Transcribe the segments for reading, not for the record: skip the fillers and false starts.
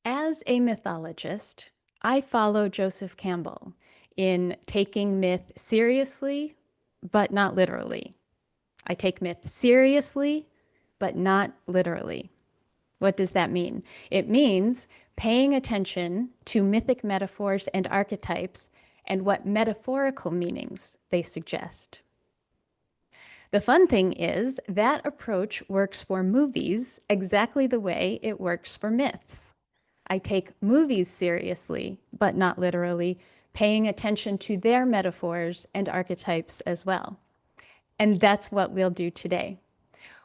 As a mythologist, I follow Joseph Campbell in taking myth seriously, but not literally. I take myth seriously, but not literally. What does that mean? It means paying attention to mythic metaphors and archetypes and what metaphorical meanings they suggest. The fun thing is that approach works for movies exactly the way it works for myths. I take movies seriously, but not literally, paying attention to their metaphors and archetypes as well. And that's what we'll do today.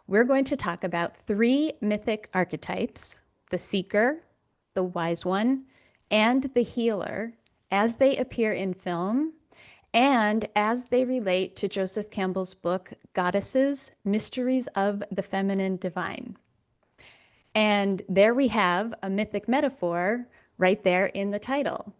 We're going to talk about three mythic archetypes: the seeker, the wise one, and the healer, as they appear in film and as they relate to Joseph Campbell's book, Goddesses, Mysteries of the Feminine Divine. And there we have a mythic metaphor right there in the title.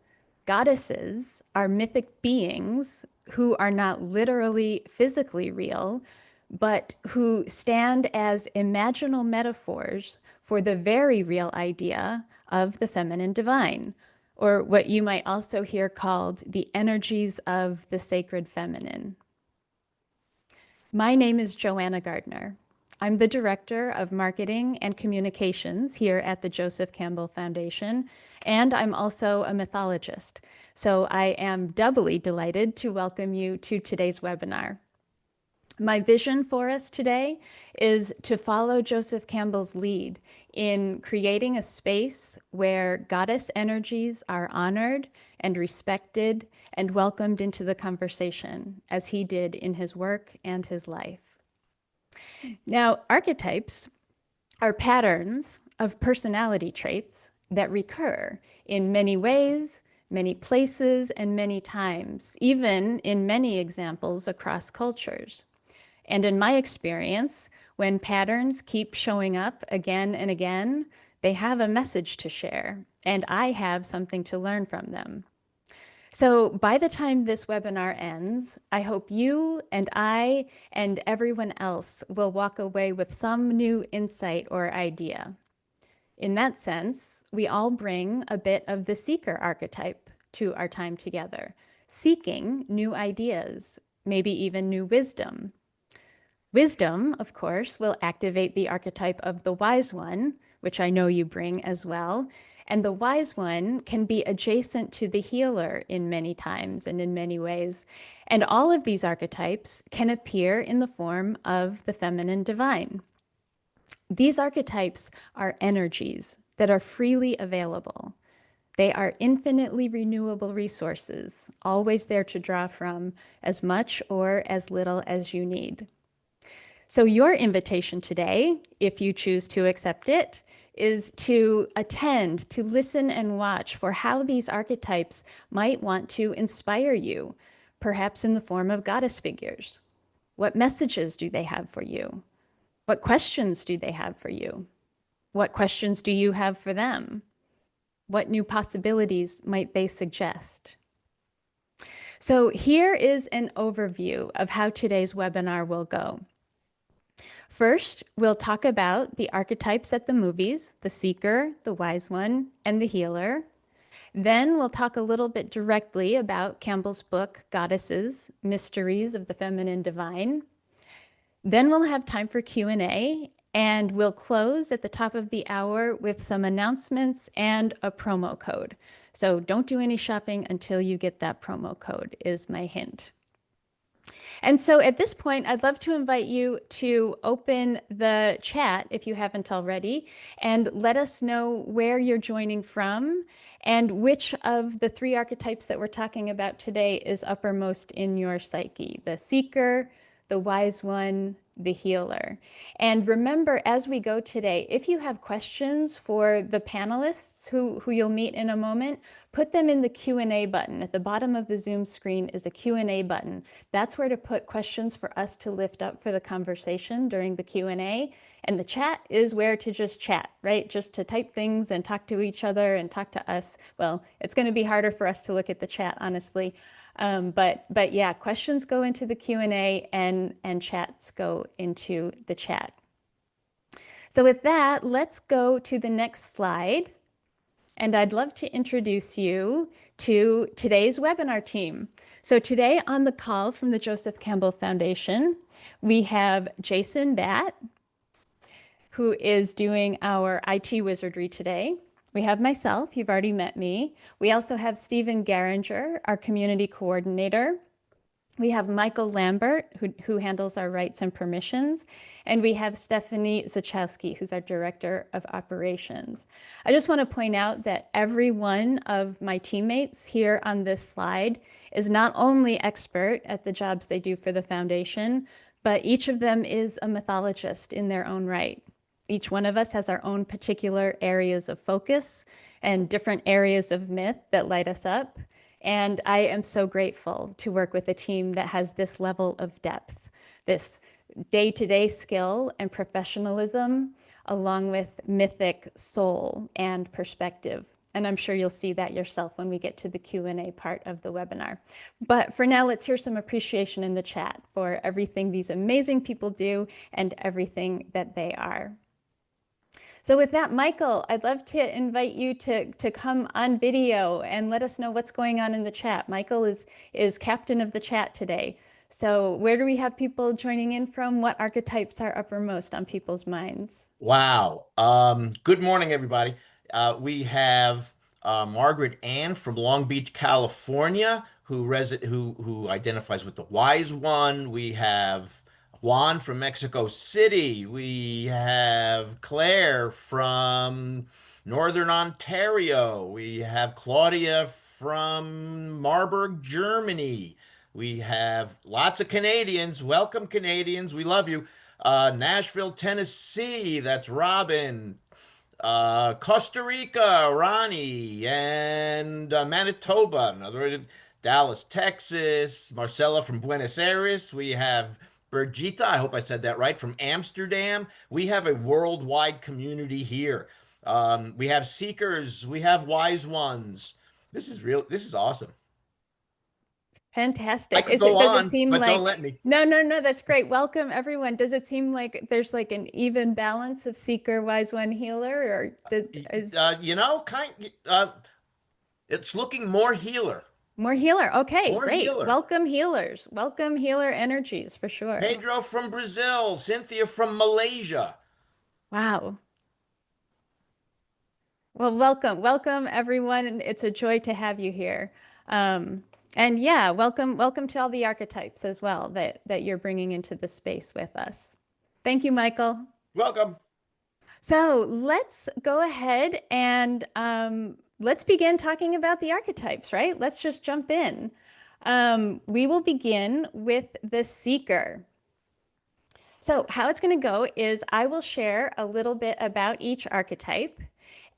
Goddesses are mythic beings who are not literally physically real, but who stand as imaginal metaphors for the very real idea of the feminine divine, or what you might also hear called the energies of the sacred feminine. My name is Joanna Gardner. I'm the Director of Marketing and Communications here at the Joseph Campbell Foundation, and I'm also a mythologist. So I am doubly delighted to welcome you to today's webinar. My vision for us today is to follow Joseph Campbell's lead in creating a space where goddess energies are honored and respected and welcomed into the conversation, as he did in his work and his life. Now, archetypes are patterns of personality traits that recur in many ways, many places, and many times, even in many examples across cultures. And in my experience, when patterns keep showing up again and again, they have a message to share, and I have something to learn from them. So by the time this webinar ends, I hope you and I and everyone else will walk away with some new insight or idea. In that sense, we all bring a bit of the seeker archetype to our time together, seeking new ideas, maybe even new wisdom. Wisdom, of course, will activate the archetype of the wise one, which I know you bring as well. And the wise one can be adjacent to the healer in many times and in many ways. And all of these archetypes can appear in the form of the feminine divine. These archetypes are energies that are freely available. They are infinitely renewable resources, always there to draw from, as much or as little as you need. So your invitation today, if you choose to accept it, is to attend, to listen and watch for how these archetypes might want to inspire you, perhaps in the form of goddess figures. What messages do they have for you? What questions do they have for you? What questions do you have for them? What new possibilities might they suggest? So here is an overview of how today's webinar will go. First, we'll talk about the archetypes at the movies, the seeker, the wise one, and the healer. Then we'll talk a little bit directly about Campbell's book, Goddesses, Mysteries of the Feminine Divine. Then we'll have time for Q&A, and we'll close at the top of the hour with some announcements and a promo code. So don't do any shopping until you get that promo code, is my hint. And so at this point, I'd love to invite you to open the chat if you haven't already, and let us know where you're joining from and which of the three archetypes that we're talking about today is uppermost in your psyche: the seeker, the wise one, the healer. And remember, as we go today, if you have questions for the panelists who you'll meet in a moment, put them in the Q&A button. At the bottom of the Zoom screen is a Q&A button. That's where to put questions for us to lift up for the conversation during the Q&A. And the chat is where to just chat, right? Just to type things and talk to each other and talk to us. Well, it's going to be harder for us to look at the chat, honestly. But yeah, questions go into the Q&A and chats go into the chat. So with that, let's go to the next slide. and I'd love to introduce you to today's webinar team. So today on the call from the Joseph Campbell Foundation, we have Jason Batt, who is doing our IT wizardry today. We have myself, you've already met me. We also have Stephen Garinger, our community coordinator. We have Michael Lambert, who handles our rights and permissions. And we have Stephanie Zachowski, who's our director of operations. I just want to point out that every one of my teammates here on this slide is not only expert at the jobs they do for the foundation, but each of them is a mythologist in their own right. Each one of us has our own particular areas of focus and different areas of myth that light us up. And I am so grateful to work with a team that has this level of depth, this day-to-day skill and professionalism, along with mythic soul and perspective. And I'm sure you'll see that yourself when we get to the Q&A part of the webinar. But for now, let's hear some appreciation in the chat for everything these amazing people do and everything that they are. So with that, Michael, I'd love to invite you to come on video and let us know what's going on in the chat. Michael is captain of the chat today. So where do we have people joining in from? What archetypes are uppermost on people's minds? Wow. Good morning, everybody. We have Margaret Ann from Long Beach, California, who identifies with the wise one. We have Juan from Mexico City. We have Claire from Northern Ontario. We have Claudia from Marburg, Germany. We have lots of Canadians. Welcome, Canadians. We love you. Nashville, Tennessee. That's Robin. Costa Rica, Ronnie, and Manitoba. Another Dallas, Texas. Marcella from Buenos Aires. We have Birgitta, I hope I said that right, from Amsterdam. We have a worldwide community here. We have seekers. We have wise ones. This is real. This is awesome. I Fantastic. could go Does it on, seem but don't like, let me. no, that's great. Welcome everyone. Does it seem like there's like an even balance of seeker, wise one, healer, or You know, it's looking more healer. more healer? Okay, More great. healer. Welcome healers. Welcome healer energies for sure. Pedro from Brazil, Cynthia from Malaysia. Wow. Well, welcome everyone. And it's a joy to have you here. And yeah, welcome to all the archetypes as well that you're bringing into the space with us. Thank you, Michael. Welcome. So let's go ahead and let's begin talking about the archetypes, right? Let's just jump in. We will begin with the seeker. So how it's going to go is I will share a little bit about each archetype.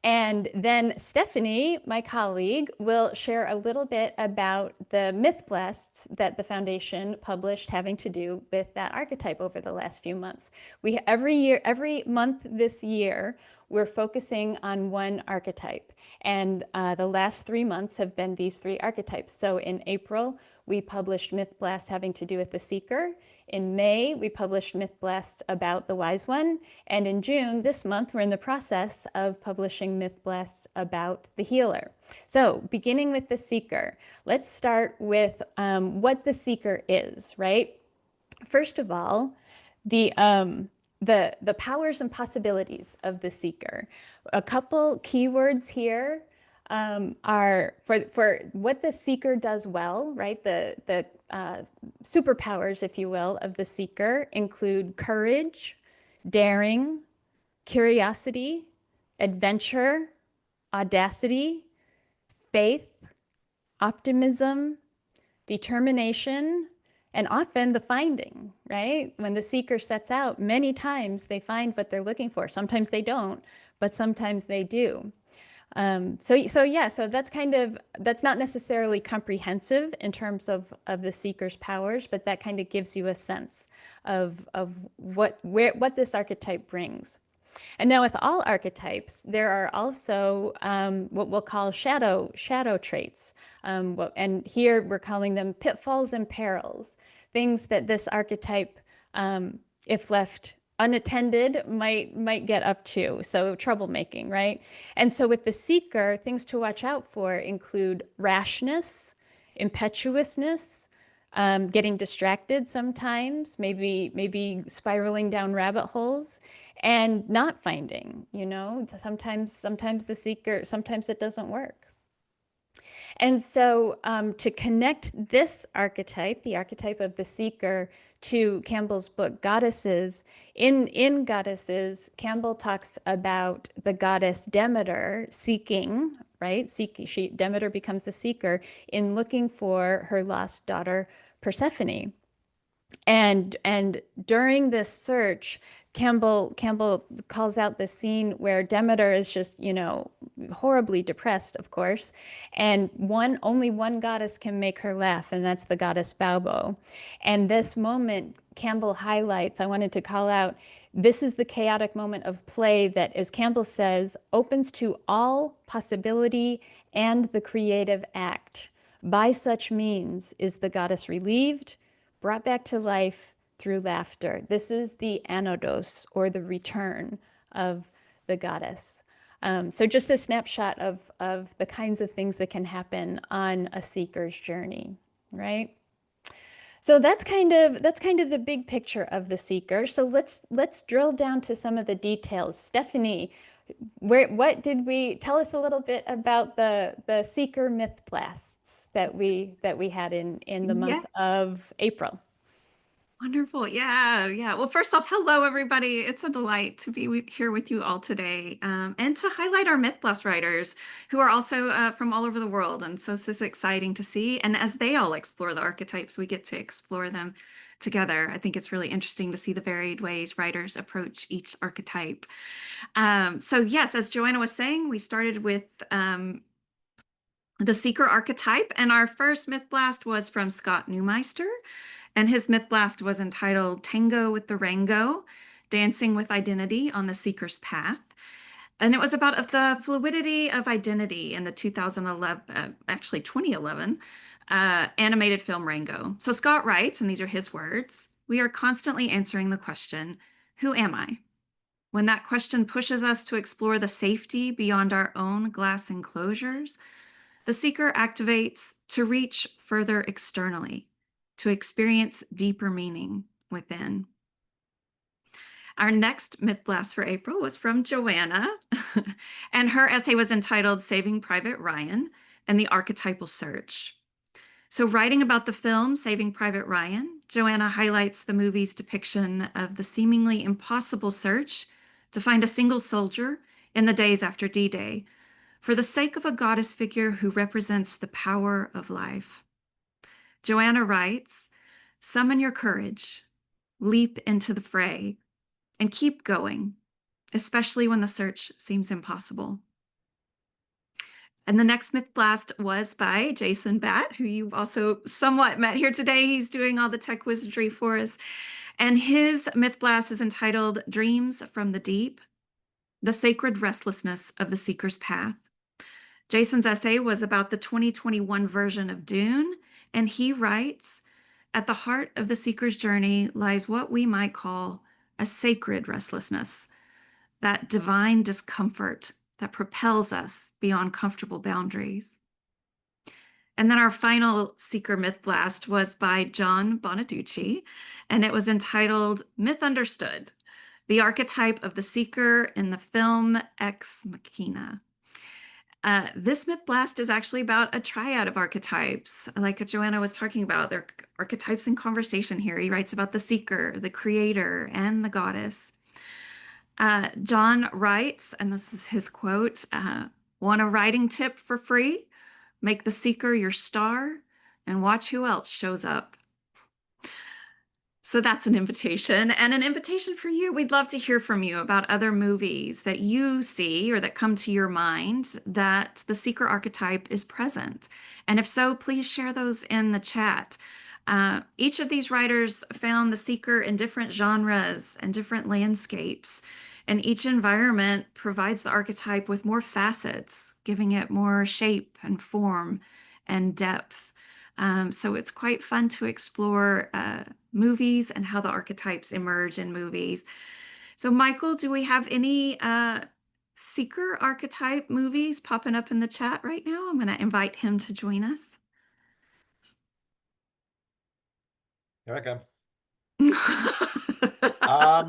And then Stephanie, my colleague, will share a little bit about the myth blasts that the foundation published having to do with that archetype over the last few months. Every month this year, we're focusing on one archetype. And the last 3 months have been these 3 archetypes. So in April, we published myth blasts having to do with the seeker. In May, we published myth blasts about the wise one. And in June, this month, we're in the process of publishing myth blasts about the healer. So beginning with the seeker, let's start with what the seeker is, right? First of all, the powers and possibilities of the seeker. A couple keywords here are for what the seeker does well, right? The superpowers, if you will, of the seeker include courage, daring, curiosity, adventure, audacity, faith, optimism, determination, and often the finding, right? When the seeker sets out, many times they find what they're looking for. Sometimes they don't, but sometimes they do. So that's not necessarily comprehensive in terms of the seeker's powers, but that kind of gives you a sense of what this archetype brings. And now with all archetypes, there are also what we'll call shadow traits. And here we're calling them pitfalls and perils, things that this archetype, if left unattended might get up to. So troublemaking, right? And so with the seeker, things to watch out for include rashness, impetuousness, getting distracted sometimes, maybe spiraling down rabbit holes, and not finding, sometimes the seeker, sometimes it doesn't work. And so, to connect this archetype, the archetype of the seeker, to Campbell's book Goddesses, in Goddesses, Campbell talks about the goddess Demeter seeking, right? Demeter becomes the seeker in looking for her lost daughter Persephone. And during this search, Campbell calls out the scene where Demeter is just, horribly depressed, of course, and only one goddess can make her laugh, and that's the goddess Baubo. And this moment, Campbell highlights, I wanted to call out, this is the chaotic moment of play that, as Campbell says, opens to all possibility and the creative act. By such means is the goddess relieved, brought back to life through laughter. This is the anodos, or the return of the goddess. So just a snapshot of the kinds of things that can happen on a seeker's journey, right? So that's kind of the big picture of the seeker. So let's drill down to some of the details. Stephanie, what did we tell us a little bit about the seeker myth blasts that we had in the Yeah, month of April? wonderful. Yeah, yeah. Well, first off, hello, everybody. It's a delight to be here with you all today, and to highlight our Myth Blast writers who are also from all over the world. And so this is exciting to see. And as they all explore the archetypes, we get to explore them together. I think it's really interesting to see the varied ways writers approach each archetype. So yes, as Joanna was saying, we started with the Seeker archetype, and our first Myth Blast was from Scott Neumeister. And his myth blast was entitled Tango with the Rango, Dancing with Identity on the Seeker's Path. And it was about the fluidity of identity in the 2011 animated film Rango. So Scott writes, and these are his words, "We are constantly answering the question, who am I? When that question pushes us to explore the safety beyond our own glass enclosures, the seeker activates to reach further externally, to experience deeper meaning within." Our next Myth Blast for April was from Joanna, and her essay was entitled Saving Private Ryan and the Archetypal Search. So, writing about the film Saving Private Ryan, Joanna highlights the movie's depiction of the seemingly impossible search to find a single soldier in the days after D-Day for the sake of a goddess figure who represents the power of life. Joanna writes, "Summon your courage, leap into the fray, and keep going, especially when the search seems impossible." And the next Myth Blast was by Jason Batt, who you've also somewhat met here today. He's doing all the tech wizardry for us. And his Myth Blast is entitled Dreams from the Deep, the Sacred Restlessness of the Seeker's Path. Jason's essay was about the 2021 version of Dune, and he writes, "At the heart of the seeker's journey lies what we might call a sacred restlessness, that divine discomfort that propels us beyond comfortable boundaries." And then our final Seeker Myth Blast was by John Bonaducci, and it was entitled Myth Understood, the Archetype of the Seeker in the Film Ex Machina. This Myth Blast is actually about a triad of archetypes, like Joanna was talking about. They're archetypes in conversation here. He writes about the seeker, the creator, and the goddess. John writes, and this is his quote, "Want a writing tip for free? Make the seeker your star and watch who else shows up." So that's an invitation, and an invitation for you. We'd love to hear from you about other movies that you see or that come to your mind that the seeker archetype is present. And if so, please share those in the chat. Each of these writers found the seeker in different genres and different landscapes, and each environment provides the archetype with more facets, giving it more shape and form and depth. So it's quite fun to explore movies and how the archetypes emerge in movies. So, Michael, do we have any seeker archetype movies popping up in the chat right now? I'm going to invite him to join us. Here I come.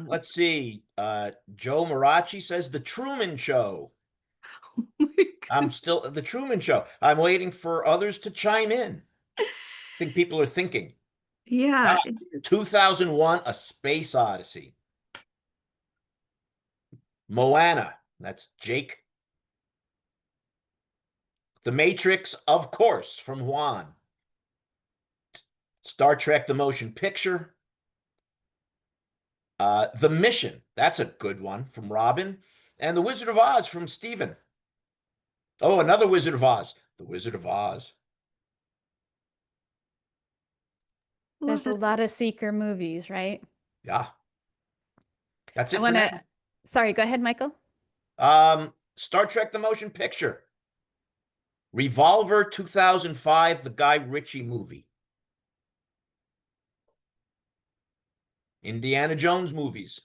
Let's see. Joe Marachi says The Truman Show. Oh my I'm still The Truman Show. I'm waiting for others to chime in. I think people are thinking. Yeah, Ah, it is. 2001, A Space Odyssey. Moana. That's Jake. The Matrix, of course, from Juan. Star Trek, the motion picture. The Mission. That's a good one from Robin. And The Wizard of Oz from Stephen. Oh, another Wizard of Oz. The Wizard of Oz. Love There's a this. lot of seeker movies, right? Yeah. That's I it for want now. to, sorry, go ahead, Michael. Star Trek, the motion picture. Revolver 2005, the Guy Ritchie movie. Indiana Jones movies.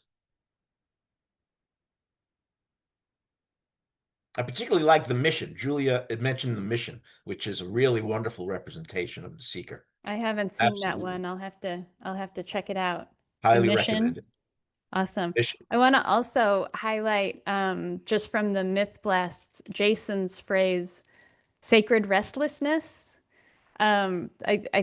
I particularly like The Mission. Julia had mentioned The Mission, which is a really wonderful representation of the seeker. I haven't seen that Absolutely. one. I'll have to check it out. The Highly Mission. recommend it. Awesome. Mission. I want to also highlight just from the Myth Blasts, Jason's phrase, sacred restlessness. I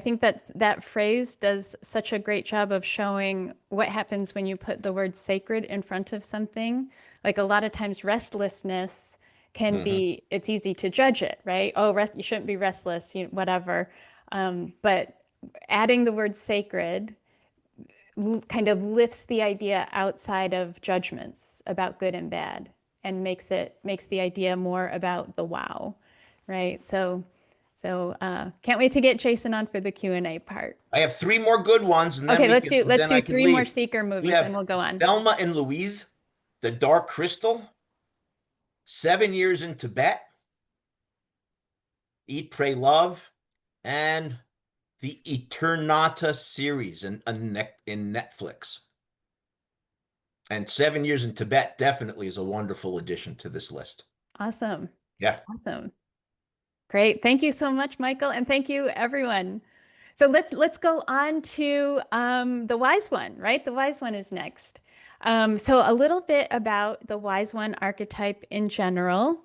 think that that phrase does such a great job of showing what happens when you put the word sacred in front of something. Like a lot of times, restlessness can Mhm. be, it's easy to judge it, right? Oh, you shouldn't be restless, whatever. But adding the word sacred kind of lifts the idea outside of judgments about good and bad and makes the idea more about the wow, right? So can't wait to get Jason on for the Q&A part. I have three more good ones, and Okay, let's then do I can three more leave. seeker We movies and have we'll go on. Thelma and Louise, The Dark Crystal, 7 Years in Tibet, Eat, Pray, Love, and the Eternata series in Netflix. And 7 Years in Tibet definitely is a wonderful addition to this list. Awesome. Yeah. Awesome. Great. Thank you so much, Michael, and thank you everyone. So let's go on to the wise one, right? The wise one is next. So a little bit about the wise one archetype in general.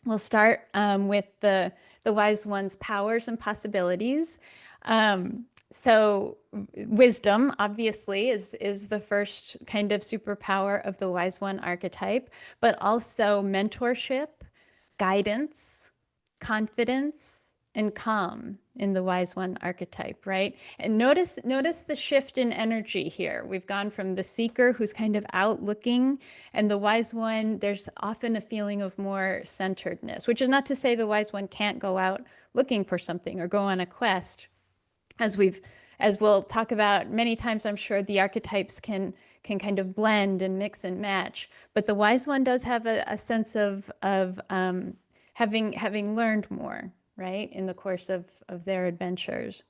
We'll start with the wise one's powers and possibilities. So wisdom, obviously, is the first kind of superpower of the wise one archetype, but also mentorship, guidance, confidence, and calm in the wise one archetype, right? And notice the shift in energy here. We've gone from the seeker who's kind of out looking, and the wise one, there's often a feeling of more centeredness, which is not to say the wise one can't go out looking for something or go on a quest. As we'll talk about many times, I'm sure the archetypes can kind of blend and mix and match. But the wise one does have a sense of having learned more, right, in the course of their adventures.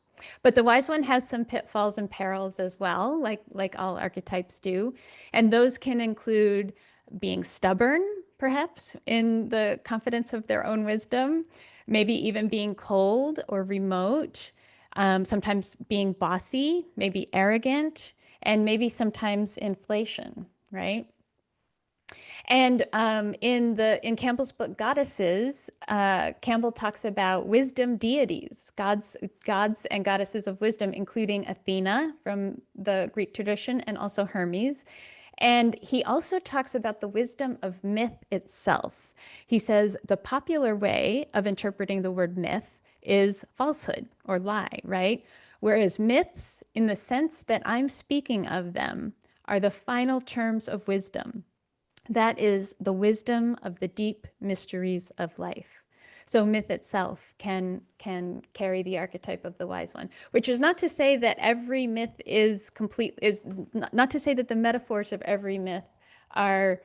But the wise one has some pitfalls and perils as well, like all archetypes do. And those can include being stubborn, perhaps, in the confidence of their own wisdom, maybe even being cold or remote, sometimes being bossy, maybe arrogant, and maybe sometimes inflation, right? And in Campbell's book Goddesses, Campbell talks about wisdom deities, gods and goddesses of wisdom, including Athena from the Greek tradition and also Hermes. And he also talks about the wisdom of myth itself. He says the popular way of interpreting the word myth is falsehood or lie, right? Whereas myths, in the sense that I'm speaking of them, are the final terms of wisdom. That is the wisdom of the deep mysteries of life. So myth itself can carry the archetype of the wise one, which is not to say that every myth is complete, is not to say that the metaphors of every myth are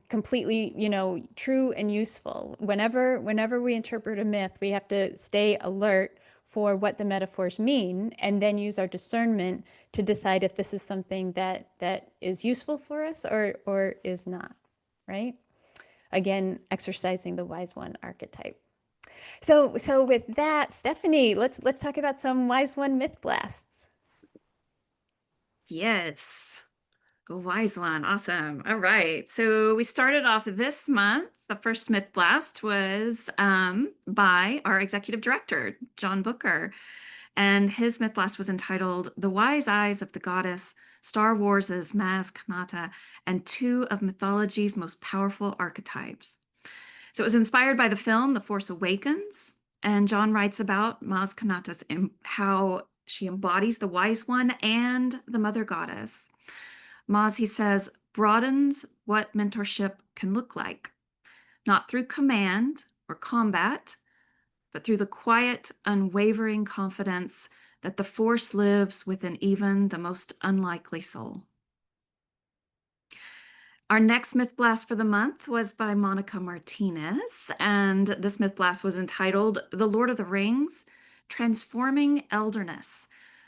completely, true and useful. Whenever we interpret a myth, we have to stay alert for what the metaphors mean, and then use our discernment to decide if this is something that is useful for us or is not, right? Again, exercising the wise one archetype. So with that, Stephanie, let's talk about some wise one myth blasts. Yes. A wise one. Awesome. All right. So we started off this month. The first myth blast was by our executive director, John Booker. And his myth blast was entitled The Wise Eyes of the Goddess, Star Wars' Maz Kanata, and Two of Mythology's Most Powerful Archetypes. So it was inspired by the film The Force Awakens. And John writes about Maz Kanata's how she embodies the wise one and the mother goddess. Maz, he says, broadens what mentorship can look like, not through command or combat, but through the quiet, unwavering confidence that the force lives within even the most unlikely soul. Our next myth blast for the month was by Monica Martinez, and this myth blast was entitled The Lord of the Rings, Transforming Elderness,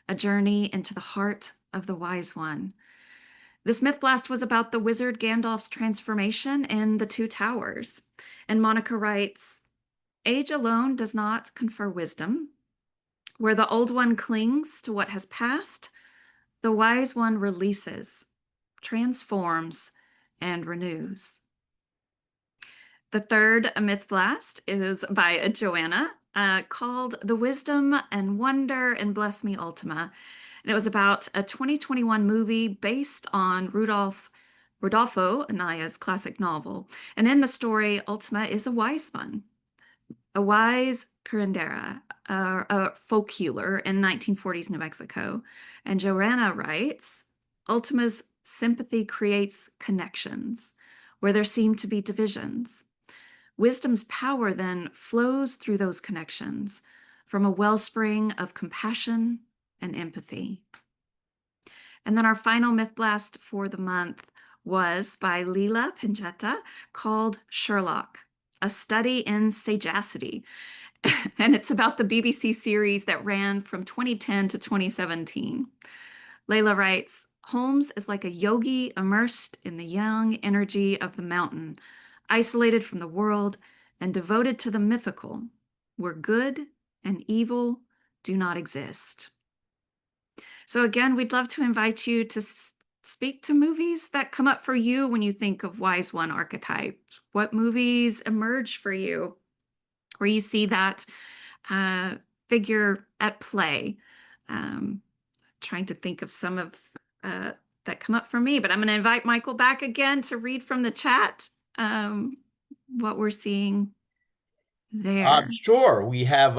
a journey into the heart of the wise one. This myth blast was about the wizard Gandalf's transformation in The Two Towers. And Monica writes, age alone does not confer wisdom. Where the old one clings to what has passed, the wise one releases, transforms, and renews. The third myth blast is by Joanna, called The Wisdom and Wonder and Bless Me Ultima. And it was about a 2021 movie based on Rodolfo Anaya's classic novel. And in the story, Ultima is a wise one, a wise curandera, a folk healer in 1940s New Mexico. And Joanna writes, Ultima's sympathy creates connections where there seem to be divisions. Wisdom's power then flows through those connections from a wellspring of compassion and empathy. And then our final myth blast for the month was by Leela Pinchetta, called Sherlock, a study in sagacity. And it's about the BBC series that ran from 2010 to 2017. Layla writes, Holmes is like a yogi immersed in the young energy of the mountain, isolated from the world and devoted to the mythical, where good and evil do not exist. So again, we'd love to invite you to speak to movies that come up for you when you think of Wise One archetype. What movies emerge for you where you see that figure at play? Trying to think of some of that come up for me, but I'm going to invite Michael back again to read from the chat what we're seeing there. Sure. We have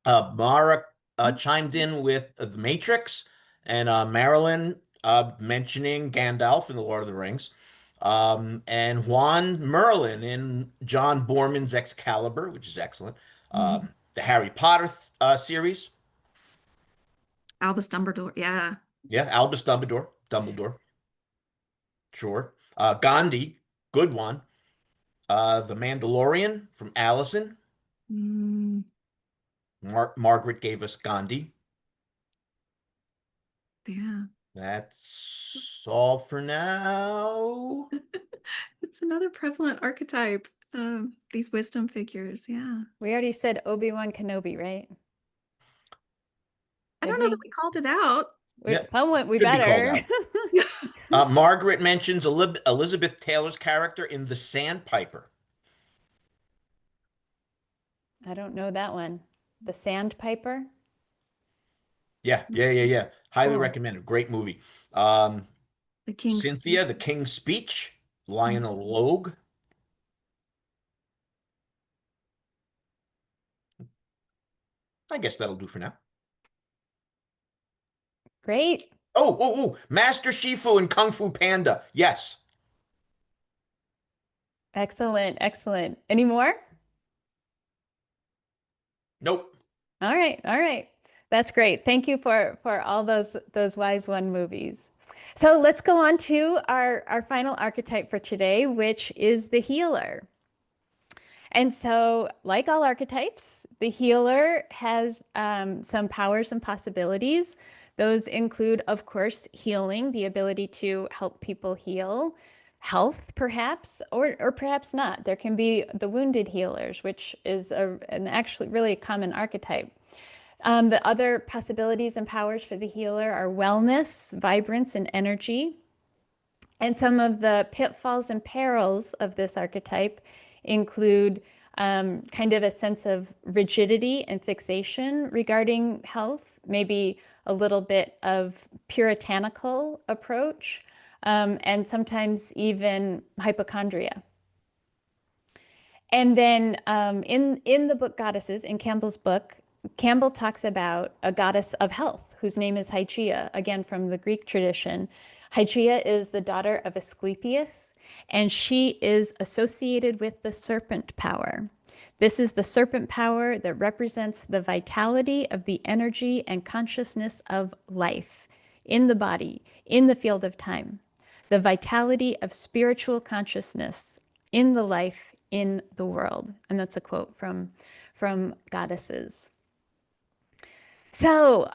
Mara chimed in with The Matrix, and Marilyn mentioning Gandalf in The Lord of the Rings, and Juan Merlin in John Borman's Excalibur, which is excellent. The Harry Potter series. Albus Dumbledore, yeah. Yeah, Albus Dumbledore. Sure. Gandhi, good one. The Mandalorian from Allison. Margaret gave us Gandhi. Yeah. That's all for now. It's another prevalent archetype. These wisdom figures, yeah. We already said Obi-Wan Kenobi, right? I don't know that we called it out. Yeah, Someone, we could be better. called out. Margaret mentions Elizabeth Taylor's character in The Sandpiper. I don't know that one. The Sandpiper? Yeah. Highly Cool. recommended. Great movie. The King's Cynthia, Speech. The King's Speech. Lionel Logue. I guess that'll do for now. Great. Oh, Master Shifu and Kung Fu Panda. Yes. Excellent. Any more? Nope. All right. That's great. Thank you for all those Wise One movies. So let's go on to our final archetype for today, which is the healer. And so, like all archetypes, the healer has some powers and possibilities. Those include, of course, healing, the ability to help people heal, health, perhaps, or perhaps not. There can be the wounded healers, which is an actually really common archetype. The other possibilities and powers for the healer are wellness, vibrance, and energy. And some of the pitfalls and perils of this archetype include kind of a sense of rigidity and fixation regarding health, maybe a little bit of puritanical approach, and sometimes even hypochondria. And then in the book Goddesses, in Campbell's book, Campbell talks about a goddess of health whose name is Hygeia, again from the Greek tradition. Hygeia is the daughter of Asclepius, and she is associated with the serpent power. This is the serpent power that represents the vitality of the energy and consciousness of life in the body, in the field of time, the vitality of spiritual consciousness in the life in the world. And that's a quote from Goddesses. So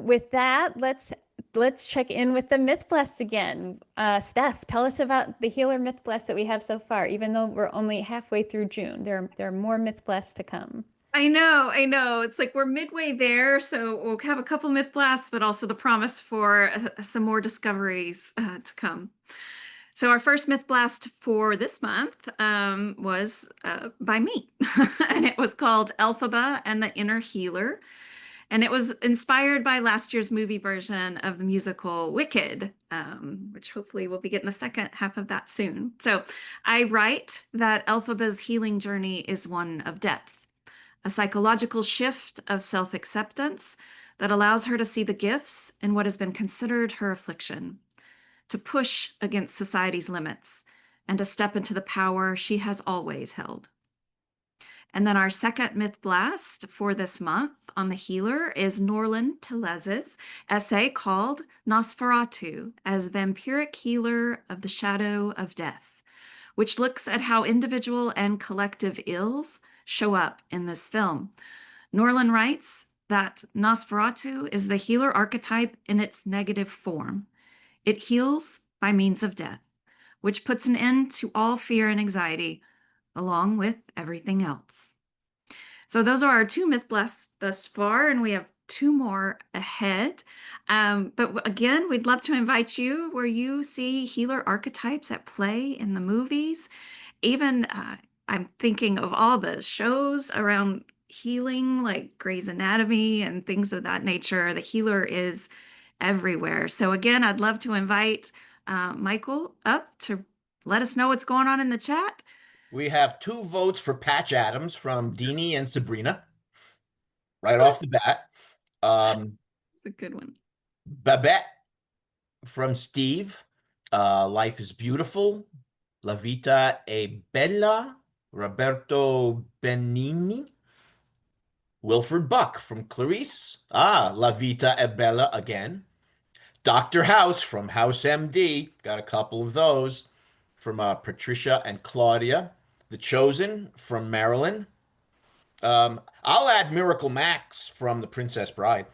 with that, let's check in with the myth blast again. Steph, tell us about the healer myth blast that we have so far, even though we're only halfway through June. There are more myth blasts to come. I know. It's like we're midway there, so we'll have a couple myth blasts, but also the promise for some more discoveries to come. So our first myth blast for this month was by me, and it was called Elphaba and the Inner Healer. And it was inspired by last year's movie version of the musical Wicked, which hopefully we'll be getting the second half of that soon. So I write that Elphaba's healing journey is one of depth, a psychological shift of self-acceptance that allows her to see the gifts in what has been considered her affliction, to push against society's limits, and to step into the power she has always held. And then our second myth blast for this month on the healer is Norlin Telez's essay called Nosferatu as Vampiric Healer of the Shadow of Death, which looks at how individual and collective ills show up in this film. Norlin writes that Nosferatu is the healer archetype in its negative form. It heals by means of death, which puts an end to all fear and anxiety, along with everything else. So those are our two myth blasts thus far, and we have two more ahead. But again, we'd love to invite you where you see healer archetypes at play in the movies. Even I'm thinking of all the shows around healing, like Grey's Anatomy and things of that nature. The healer is everywhere. So again, I'd love to invite Michael up to let us know what's going on in the chat. We have 2 votes for Patch Adams from Deanie and Sabrina, right off the bat. It's a good one. Babette from Steve, Life is Beautiful. La Vita è Bella, Roberto Benini. Wilfred Buck from Clarice. La Vita è Bella again. Dr. House from House MD. Got a couple of those from Patricia and Claudia. The Chosen from Marilyn. I'll add Miracle Max from The Princess Bride.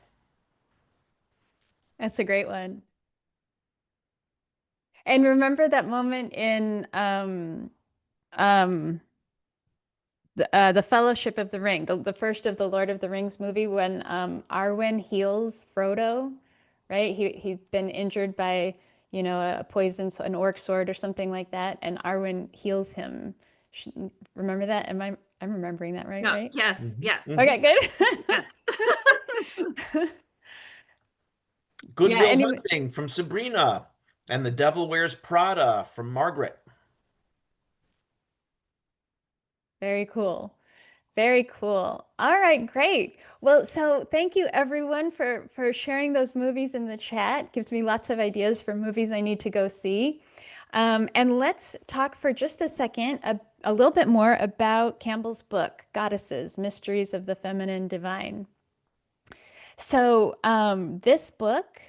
That's a great one. And remember that moment in the Fellowship of the Ring, the first of the Lord of the Rings movie, when Arwen heals Frodo, right? He'd been injured by, a poison, an orc sword or something like that, and Arwen heals him. Remember that? I'm remembering that right? No, Right? yes, Mm-hmm. yes. Okay, good. Yes. Good Yeah, Will anyway. Hunting from Sabrina. And The Devil Wears Prada from Margaret. Very cool. Very cool. All right, great. Well, so thank you everyone for sharing those movies in the chat. Gives me lots of ideas for movies I need to go see. And let's talk for just a second a little bit more about Campbell's book, Goddesses, Mysteries of the Feminine Divine. So this book,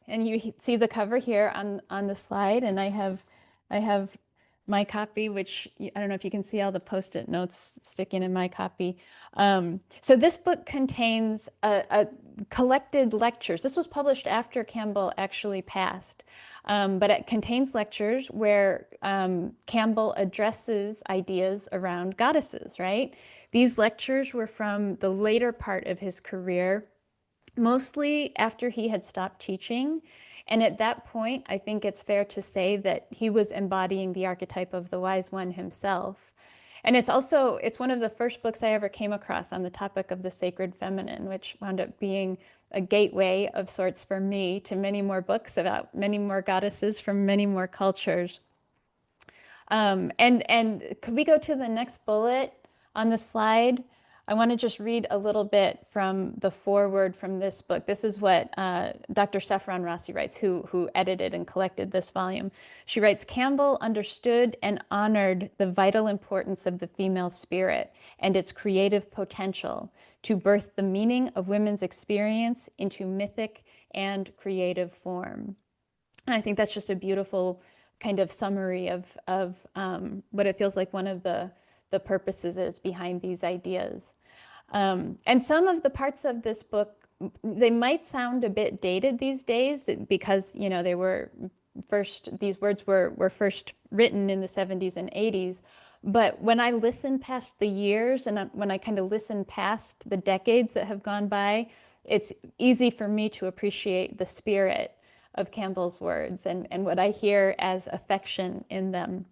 and you see the cover here on the slide, and I have my copy, which I don't know if you can see all the Post-it notes sticking in my copy. So this book contains a collected lectures. This was published after Campbell actually passed, but it contains lectures where Campbell addresses ideas around goddesses, right? These lectures were from the later part of his career, mostly after he had stopped teaching. And at that point, I think it's fair to say that he was embodying the archetype of the wise one himself. And it's one of the first books I ever came across on the topic of the sacred feminine, which wound up being a gateway of sorts for me to many more books about many more goddesses from many more cultures. And could we go to the next bullet on the slide? I want to just read a little bit from the foreword from this book. This is what Dr. Saffron Rossi writes, who edited and collected this volume. She writes, Campbell understood and honored the vital importance of the female spirit and its creative potential to birth the meaning of women's experience into mythic and creative form. And I think that's just a beautiful kind of summary of what it feels like one of the purposes is behind these ideas. And some of the parts of this book, they might sound a bit dated these days because, you know, these words were first written in the 70s and 80s. But when I listen past the years and when I kind of listen past the decades that have gone by, it's easy for me to appreciate the spirit of Campbell's words and what I hear as affection in them,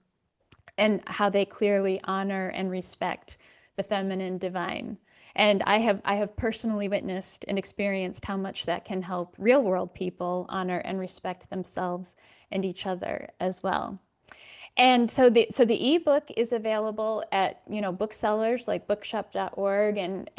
and how they clearly honor and respect the feminine divine. And I have personally witnessed and experienced how much that can help real world people honor and respect themselves and each other as well. And so the ebook is available at, you know, booksellers like bookshop.org and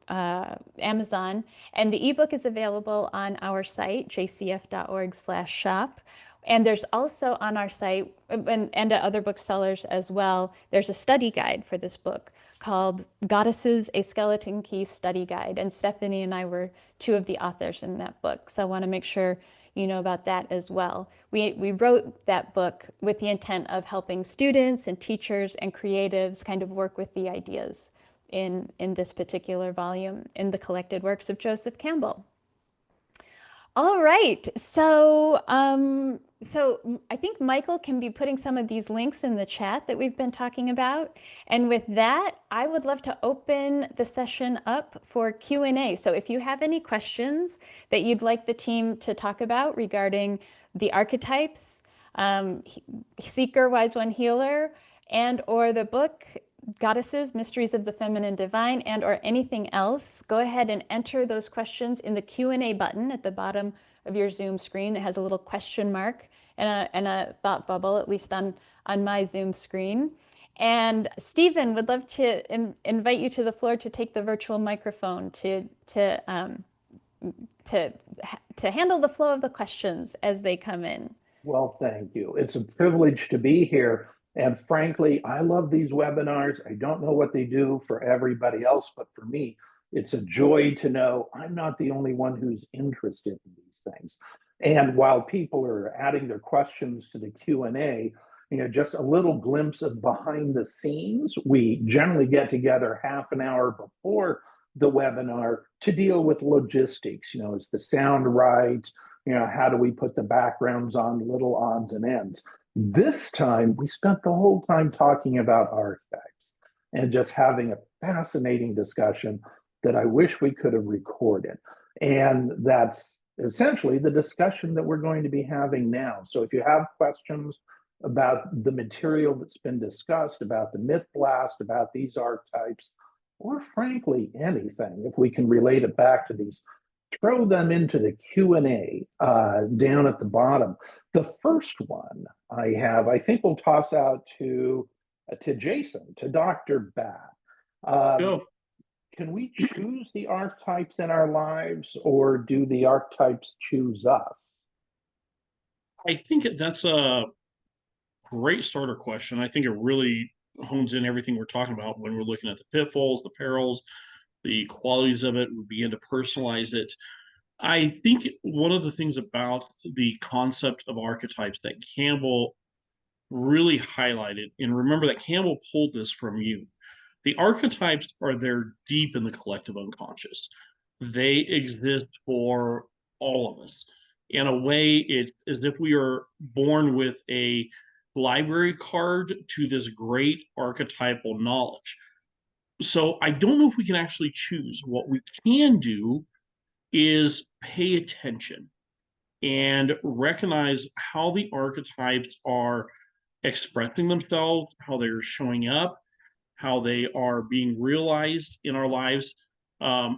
Amazon. And the ebook is available on our site, jcf.org/shop. And there's also on our site and at other booksellers as well, there's a study guide for this book called Goddesses, a Skeleton Key Study Guide. And Stephanie and I were two of the authors in that book. So I want to make sure you know about that as well. We wrote that book with the intent of helping students and teachers and creatives kind of work with the ideas in this particular volume in the collected works of Joseph Campbell. All right, so I think Michael can be putting some of these links in the chat that we've been talking about. And with that, I would love to open the session up for Q&A. So if you have any questions that you'd like the team to talk about regarding the archetypes, Seeker, Wise One, Healer, and or the book, Goddesses, Mysteries of the Feminine Divine, and or anything else, go ahead and enter those questions in the Q&A button at the bottom of your Zoom screen. It has a little question mark and a thought bubble, at least on my Zoom screen. And Stephen would love to invite you to the floor to take the virtual microphone to handle the flow of the questions as they come in. Well, thank you. It's a privilege to be here. And frankly, I love these webinars. I don't know what they do for everybody else, but for me, it's a joy to know I'm not the only one who's interested in these things. And while people are adding their questions to the Q&A, you know, just a little glimpse of behind the scenes. We generally get together half an hour before the webinar to deal with logistics. You know, is the sound right? You know, how do we put the backgrounds on, little odds and ends? This time, we spent the whole time talking about archetypes and just having a fascinating discussion that I wish we could have recorded. And that's essentially the discussion that we're going to be having now. So if you have questions about the material that's been discussed, about the myth blast, about these archetypes, or frankly, anything, if we can relate it back to these, throw them into the Q&A down at the bottom. The first one I think we'll toss out to Jason, to Dr. Bat. Can we choose the archetypes in our lives, or do the archetypes choose us? I think that's a great starter question. I think it really hones in everything we're talking about when we're looking at the pitfalls, the perils, the qualities of it. We begin to personalize it. I think one of the things about the concept of archetypes that Campbell really highlighted, and remember that Campbell pulled this from you. The archetypes are there deep in the collective unconscious. They exist for all of us. In a way, it's as if we are born with a library card to this great archetypal knowledge. So I don't know if we can actually choose. What we can do is pay attention and recognize how the archetypes are expressing themselves, how they're showing up, how they are being realized in our lives.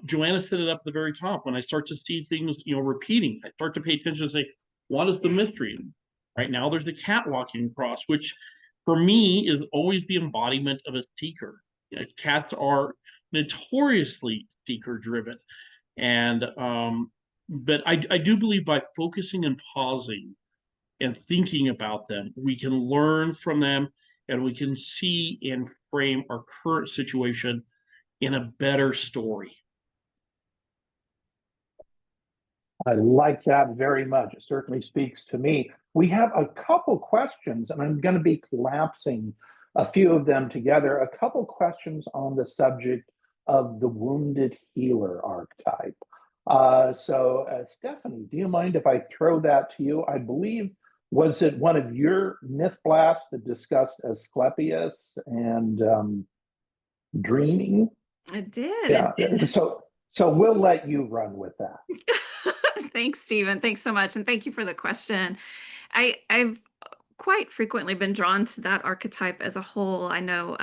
Joanna set it up at the very top. When I start to see things, repeating, I start to pay attention and say, what is the mystery? Right now, there's a cat walking across, which for me is always the embodiment of a seeker. Cats are notoriously seeker driven. And but I do believe by focusing and pausing and thinking about them, we can learn from them, and we can see and frame our current situation in a better story. I like that very much. It certainly speaks to me. We have a couple questions, and I'm going to be collapsing a few of them together. A couple questions on the subject of the wounded healer archetype. Stephanie, do you mind if I throw that to you? I believe, was it one of your myth blasts that discussed Asclepius and dreaming? It did. Yeah. It did. So we'll let you run with that. Thanks, Stephen. Thanks so much. And thank you for the question. I've quite frequently been drawn to that archetype as a whole. I know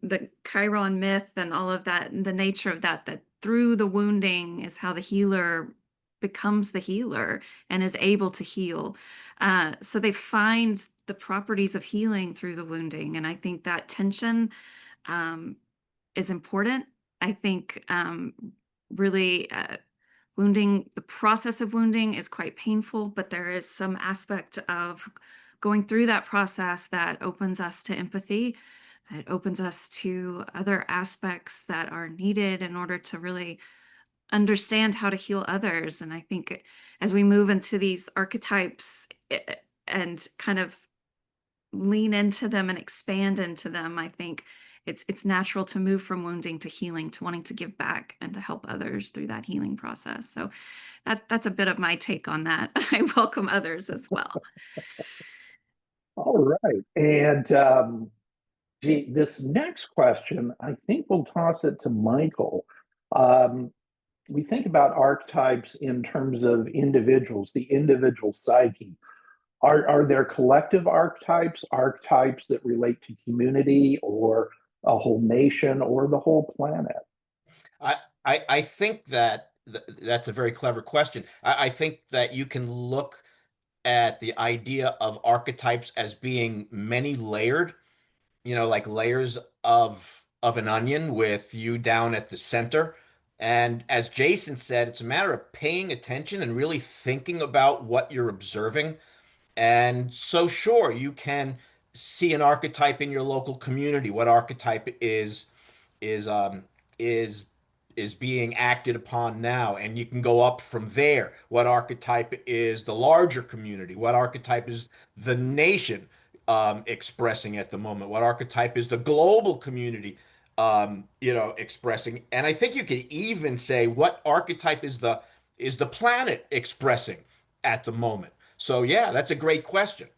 the Chiron myth and all of that, and the nature of that, that through the wounding is how the healer becomes the healer and is able to heal. So they find the properties of healing through the wounding. And I think that tension is important. I think really wounding, the process of wounding is quite painful, but there is some aspect of going through that process that opens us to empathy. It opens us to other aspects that are needed in order to really understand how to heal others. And I think as we move into these archetypes and kind of lean into them and expand into them, I think it's natural to move from wounding to healing, to wanting to give back and to help others through that healing process. So that's a bit of my take on that. I welcome others as well. All right. And this next question, I think we'll toss it to Michael. We think about archetypes in terms of individuals, the individual psyche. Are there collective archetypes that relate to community or a whole nation or the whole planet? I think that that's a very clever question. I think that you can look at the idea of archetypes as being many layered, like layers of an onion with you down at the center. And as Jason said, it's a matter of paying attention and really thinking about what you're observing. And so, sure, you can see an archetype in your local community. What archetype is um is is being acted upon now, and you can go up from there. What archetype is the larger community? What archetype is the nation expressing at the moment? What archetype is the global community expressing? And I think you could even say what archetype is the planet expressing at the moment. So yeah, that's a great question.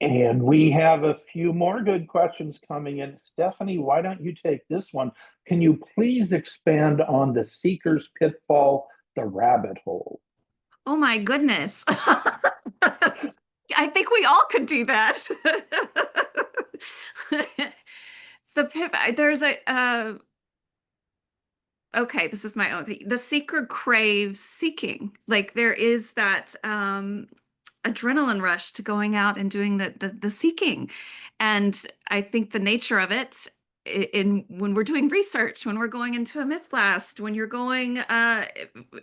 And we have a few more good questions coming in. Stephanie, why don't you take this one? Can you please expand on the seeker's pitfall, the rabbit hole? Oh my goodness. I think we all could do that. There's okay, this is my own thing. The seeker craves seeking. Like there is that adrenaline rush to going out and doing the seeking. And I think the nature of it in when we're doing research, when we're going into a myth blast, when you're going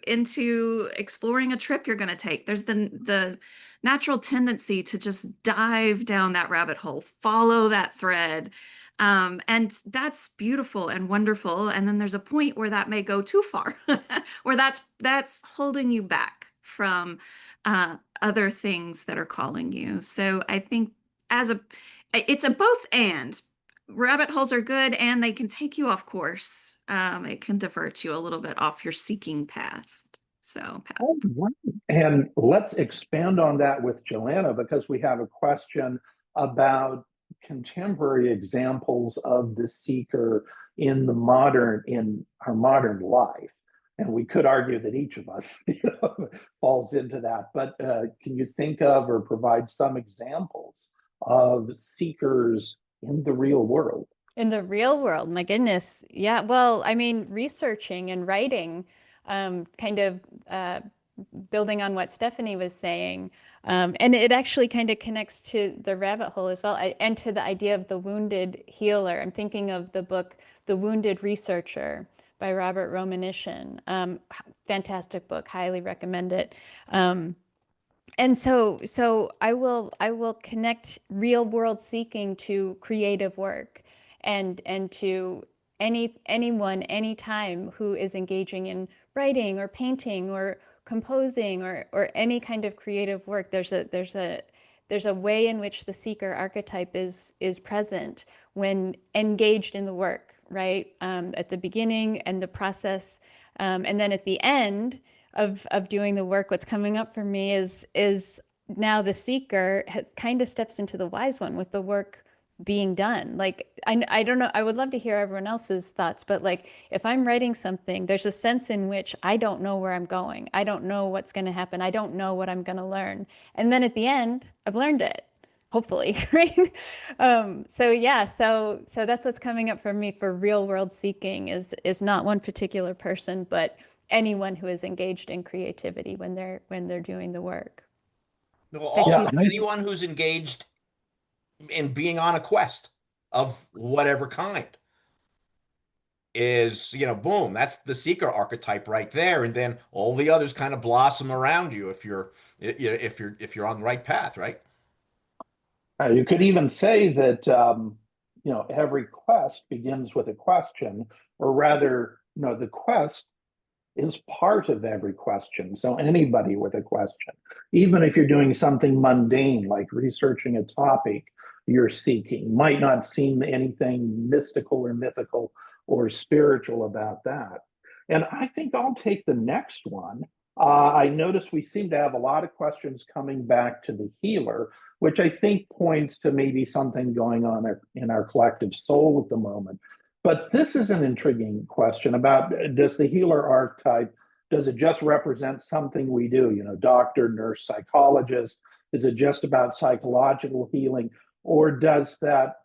into exploring a trip you're going to take, there's the natural tendency to just dive down that rabbit hole, follow that thread. And that's beautiful and wonderful. And then there's a point where that may go too far, where that's holding you back from other things that are calling you. So I think it's a both and. Rabbit holes are good and they can take you off course. It can divert you a little bit off your seeking path. So, Pat. Oh, right. And let's expand on that with Joanna, because we have a question about contemporary examples of the seeker in our modern life. And we could argue that each of us falls into that. But can you think of or provide some examples of seekers in the real world? In the real world, my goodness. Yeah. Well, I mean, researching and writing, kind of building on what Stephanie was saying. And it actually kind of connects to the rabbit hole as well, and to the idea of the wounded healer. I'm thinking of the book, The Wounded Researcher by Robert Romanishin. Fantastic book, highly recommend it. And so I will connect real world seeking to creative work, and to anyone anytime who is engaging in writing or painting or composing or any kind of creative work. There's a way in which the seeker archetype is present when engaged in the work, right? At the beginning and the process, and then at the end of doing the work. What's coming up for me is now the seeker kind of steps into the wise one with the work being done. Like, I don't know, I would love to hear everyone else's thoughts, but like, if I'm writing something, there's a sense in which I don't know where I'm going. I don't know what's going to happen. I don't know what I'm going to learn. And then at the end, I've learned it, hopefully, right? So yeah, so that's what's coming up for me for real world seeking is not one particular person, but anyone who is engaged in creativity when they're doing the work. Well, Back to also you. anyone who's engaged in being on a quest of whatever kind is, boom, that's the seeker archetype right there. And then all the others kind of blossom around you if you're on the right path, right? You could even say that every quest begins with a question, or rather, the quest is part of every question. So anybody with a question, even if you're doing something mundane like researching a topic you're seeking, might not seem anything mystical or mythical or spiritual about that. And I think I'll take the next one. I notice we seem to have a lot of questions coming back to the healer, which I think points to maybe something going on in our collective soul at the moment. But this is an intriguing question about, does the healer archetype, does it just represent something we do? Doctor, nurse, psychologist? Is it just about psychological healing? Or does that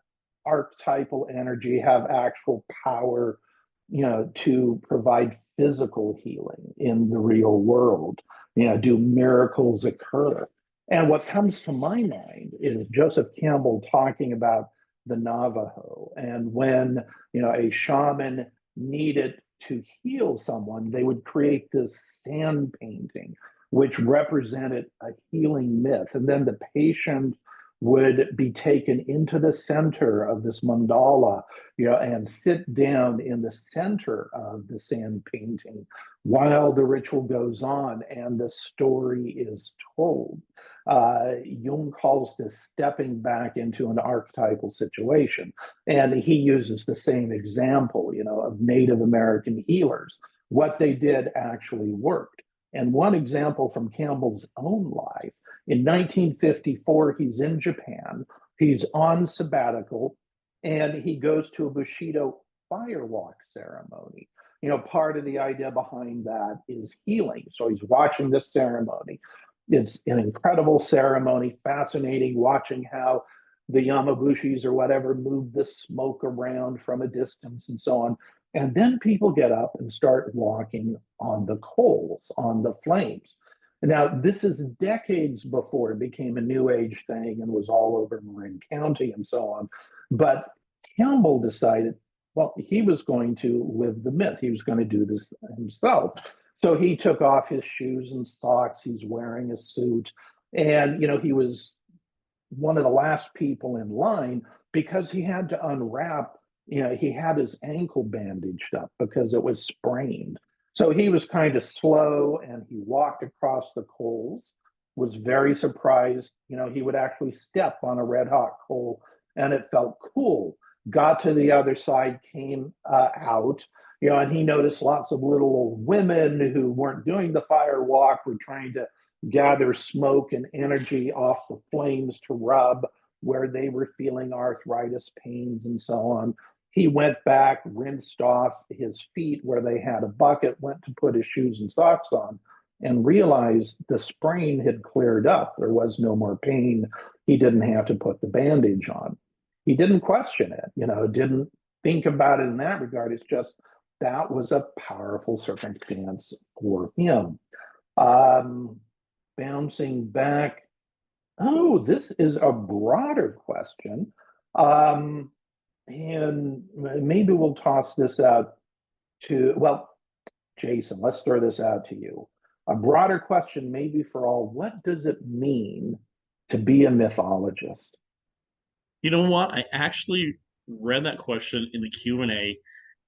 archetypal energy have actual power, to provide physical healing in the real world? Do miracles occur? And what comes to my mind is Joseph Campbell talking about the Navajo, and when a shaman needed to heal someone, they would create this sand painting which represented a healing myth, and then the patient would be taken into the center of this mandala, and sit down in the center of the sand painting while the ritual goes on and the story is told. Jung calls this stepping back into an archetypal situation. And he uses the same example, of Native American healers. What they did actually worked. And one example from Campbell's own life, in 1954, he's in Japan, he's on sabbatical, and he goes to a Bushido firewalk ceremony. Part of the idea behind that is healing. So he's watching this ceremony. It's an incredible ceremony, fascinating, watching how the Yamabushis or whatever move the smoke around from a distance and so on. And then people get up and start walking on the coals, on the flames. Now, this is decades before it became a New Age thing and was all over Marin County and so on. But Campbell decided, well, he was going to live the myth. He was going to do this himself. So he took off his shoes and socks. He's wearing a suit. And, he was one of the last people in line because he had to unwrap, he had his ankle bandaged up because it was sprained. So he was kind of slow and he walked across the coals. was very surprised. He would actually step on a red hot coal and it felt cool. Got to the other side, came out, and he noticed lots of little old women who weren't doing the fire walk, were trying to gather smoke and energy off the flames to rub where they were feeling arthritis pains and so on. He went back, rinsed off his feet where they had a bucket, went to put his shoes and socks on, and realized the sprain had cleared up. There was no more pain. He didn't have to put the bandage on. He didn't question it, didn't think about it in that regard. It's just that was a powerful circumstance for him. Bouncing back. Oh, this is a broader question. And maybe we'll toss this out to, well, Jason, let's throw this out to you. A broader question, maybe for all, what does it mean to be a mythologist? You know what? I actually read that question in the Q&A,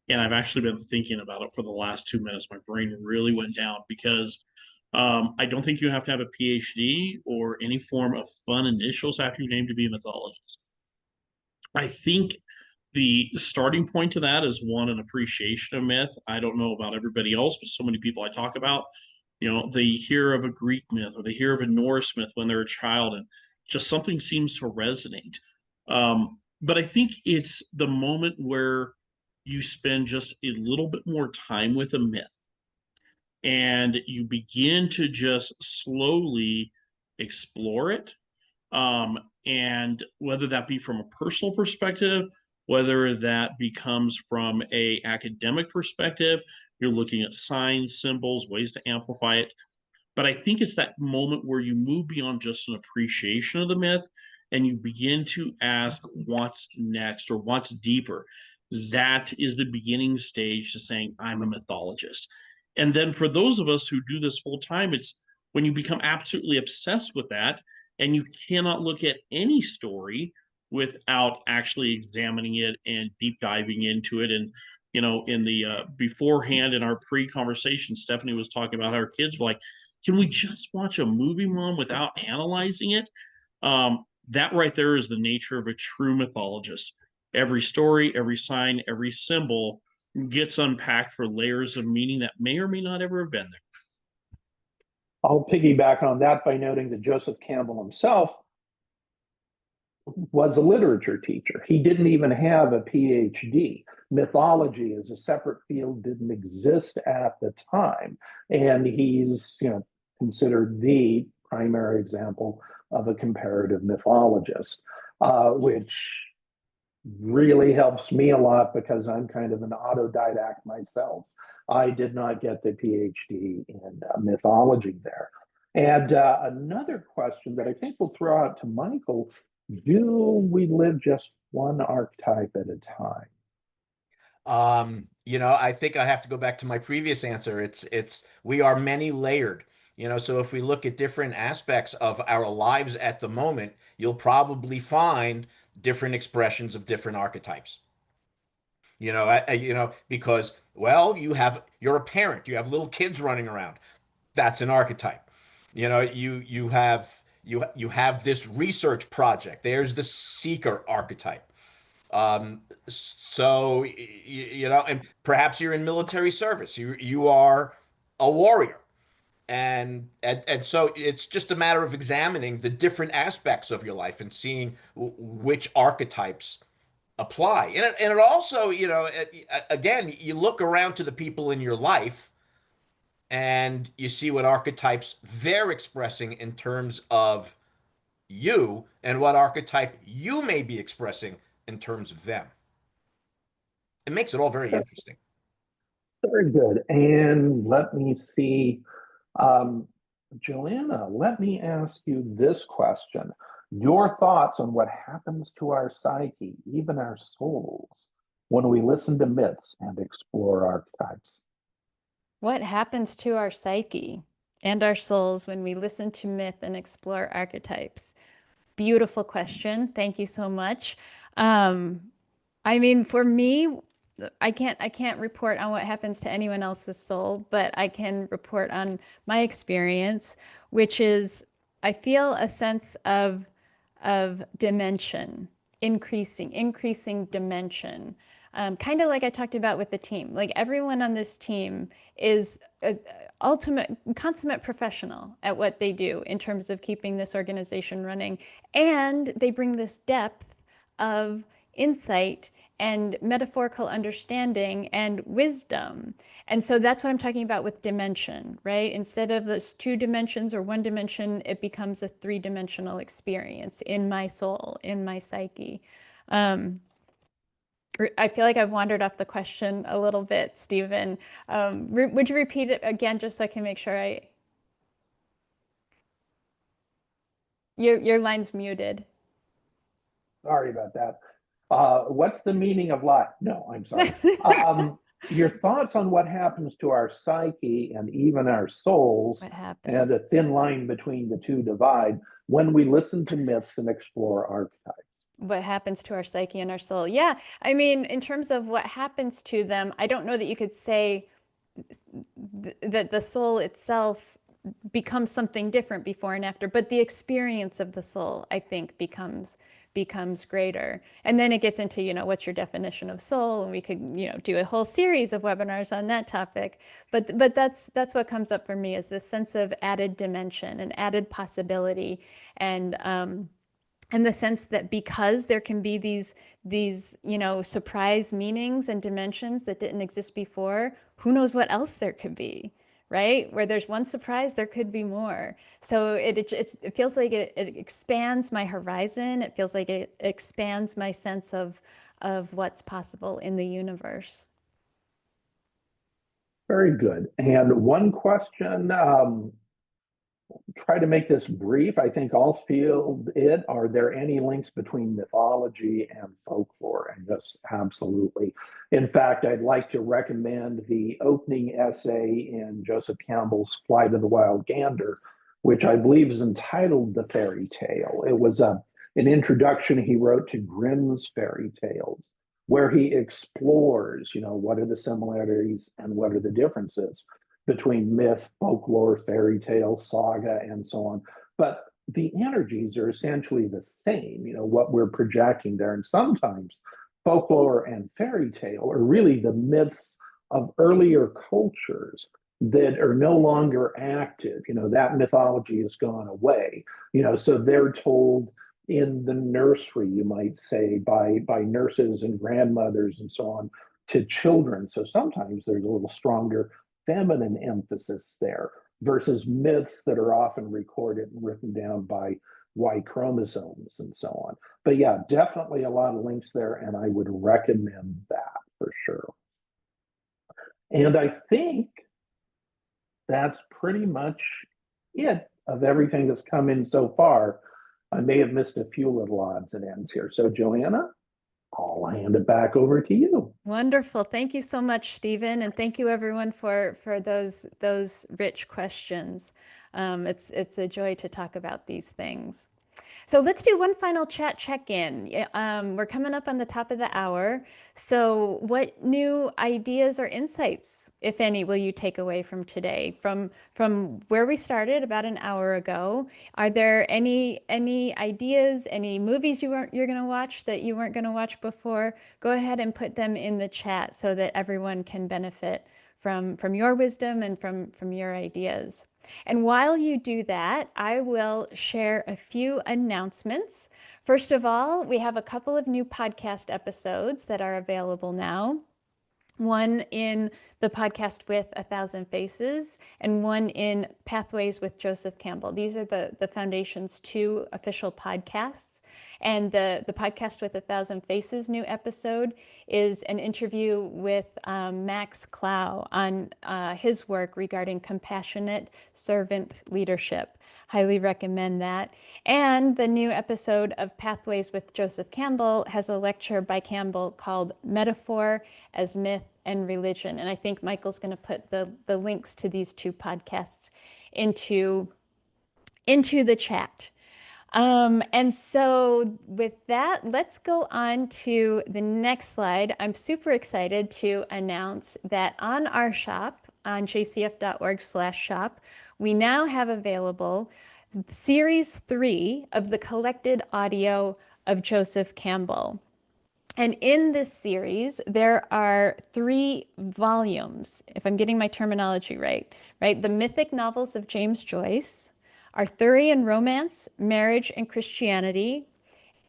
and I've actually been thinking about it for the last 2 minutes. My brain really went down because I don't think you have to have a PhD or any form of fun initials after your name to be a mythologist. I think the starting point to that is one, an appreciation of myth. I don't know about everybody else, but so many people I talk about, they hear of a Greek myth or they hear of a Norse myth when they're a child, and just something seems to resonate. But I think it's the moment where you spend just a little bit more time with a myth and you begin to just slowly explore it. And whether that be from a personal perspective, whether that becomes from a academic perspective, you're looking at signs, symbols, ways to amplify it. But I think it's that moment where you move beyond just an appreciation of the myth and you begin to ask what's next or what's deeper. That is the beginning stage to saying, I'm a mythologist. And then for those of us who do this full time, it's when you become absolutely obsessed with that and you cannot look at any story without actually examining it and deep diving into it. And, in the beforehand in our pre-conversation, Stephanie was talking about how her kids were like, can we just watch a movie, Mom, without analyzing it? That right there is the nature of a true mythologist. Every story, every sign, every symbol gets unpacked for layers of meaning that may or may not ever have been there. I'll piggyback on that by noting that Joseph Campbell himself was a literature teacher. He didn't even have a PhD. Mythology as a separate field didn't exist at the time. And he's, considered the primary example of a comparative mythologist, which really helps me a lot because I'm kind of an autodidact myself. I did not get the PhD in mythology there. And another question that I think we'll throw out to Michael, do we live just one archetype at a time? I think I have to go back to my previous answer. It's we are many layered. So if we look at different aspects of our lives at the moment, you'll probably find different expressions of different archetypes. Because, well, you're a parent, you have little kids running around. That's an archetype. You have this research project. There's the seeker archetype. And perhaps you're in military service. You are a warrior. And so it's just a matter of examining the different aspects of your life and seeing which archetypes apply. And it also, again, you look around to the people in your life and you see what archetypes they're expressing in terms of you and what archetype you may be expressing in terms of them. It makes it all very interesting. Very good. And let me see. Joanna, let me ask you this question. Your thoughts on what happens to our psyche, even our souls, when we listen to myths and explore archetypes? What happens to our psyche and our souls when we listen to myth and explore archetypes? Beautiful question. Thank you so much. For me, I can't report on what happens to anyone else's soul, but I can report on my experience, which is I feel a sense of dimension, increasing dimension. Kind of like I talked about with the team. Like everyone on this team is a ultimate, consummate professional at what they do in terms of keeping this organization running. And they bring this depth of insight and metaphorical understanding and wisdom. And so that's what I'm talking about with dimension, right? Instead of those 2 dimensions or 1 dimension, it becomes a 3-dimensional experience in my soul, in my psyche. I feel like I've wandered off the question a little bit, Stephen. Would you repeat it again, just so I can make sure your line's muted. Sorry about that. What's the meaning of life? No, I'm sorry. Your thoughts on what happens to our psyche and even our souls, What happens? and a thin line between the two divide when we listen to myths and explore archetypes. What happens to our psyche and our soul? Yeah, I mean, in terms of what happens to them, I don't know that you could say that the soul itself becomes something different before and after, but the experience of the soul, I think, becomes greater. And then it gets into, what's your definition of soul? And we could, do a whole series of webinars on that topic. But that's what comes up for me, is this sense of added dimension and added possibility, and the sense that because there can be these surprise meanings and dimensions that didn't exist before, who knows what else there could be, right? Where there's one surprise, there could be more. So it feels like it expands my horizon. It feels like it expands my sense of what's possible in the universe. Very good. And one question, try to make this brief. I think I'll field it. Are there any links between mythology and folklore? And yes, absolutely. In fact, I'd like to recommend the opening essay in Joseph Campbell's Flight of the Wild Gander, which I believe is entitled The Fairy Tale. It was an introduction he wrote to Grimm's fairy tales, where he explores, what are the similarities and what are the differences between myth, folklore, fairy tale, saga, and so on. But the energies are essentially the same, what we're projecting there. And sometimes folklore and fairy tale are really the myths of earlier cultures that are no longer active. That mythology has gone away. So they're told in the nursery, you might say, by nurses and grandmothers and so on, to children. So sometimes there's a little stronger feminine emphasis there versus myths that are often recorded and written down by Y chromosomes and so on. But yeah, definitely a lot of links there, and I would recommend that for sure. And I think that's pretty much it of everything that's come in so far. I may have missed a few little odds and ends here. So Joanna, I'll hand it back over to you. Wonderful. Thank you so much, Stephen. And thank you everyone for those rich questions. It's a joy to talk about these things. So let's do one final chat check-in. We're coming up on the top of the hour. So what new ideas or insights, if any, will you take away from today? From where we started about an hour ago, are there any ideas, any movies you're going to watch that you weren't going to watch before? Go ahead and put them in the chat so that everyone can benefit from your wisdom and from your ideas. And while you do that, I will share a few announcements. First of all, we have a couple of new podcast episodes that are available now. One in the podcast with 1,000 Faces and one in Pathways with Joseph Campbell. These are the Foundation's 2 official podcasts. And the podcast with 1,000 Faces new episode is an interview with Max Clow on his work regarding compassionate servant leadership. Highly recommend that. And the new episode of Pathways with Joseph Campbell has a lecture by Campbell called Metaphor as Myth and Religion. And I think Michael's going to put the links to these 2 podcasts into the chat. And so with that, let's go on to the next slide. I'm super excited to announce that on our shop, on jcf.org/shop, we now have available Series 3 of the collected audio of Joseph Campbell. And in this series, there are 3 volumes, if I'm getting my terminology right? The mythic novels of James Joyce, Arthurian romance, marriage and Christianity,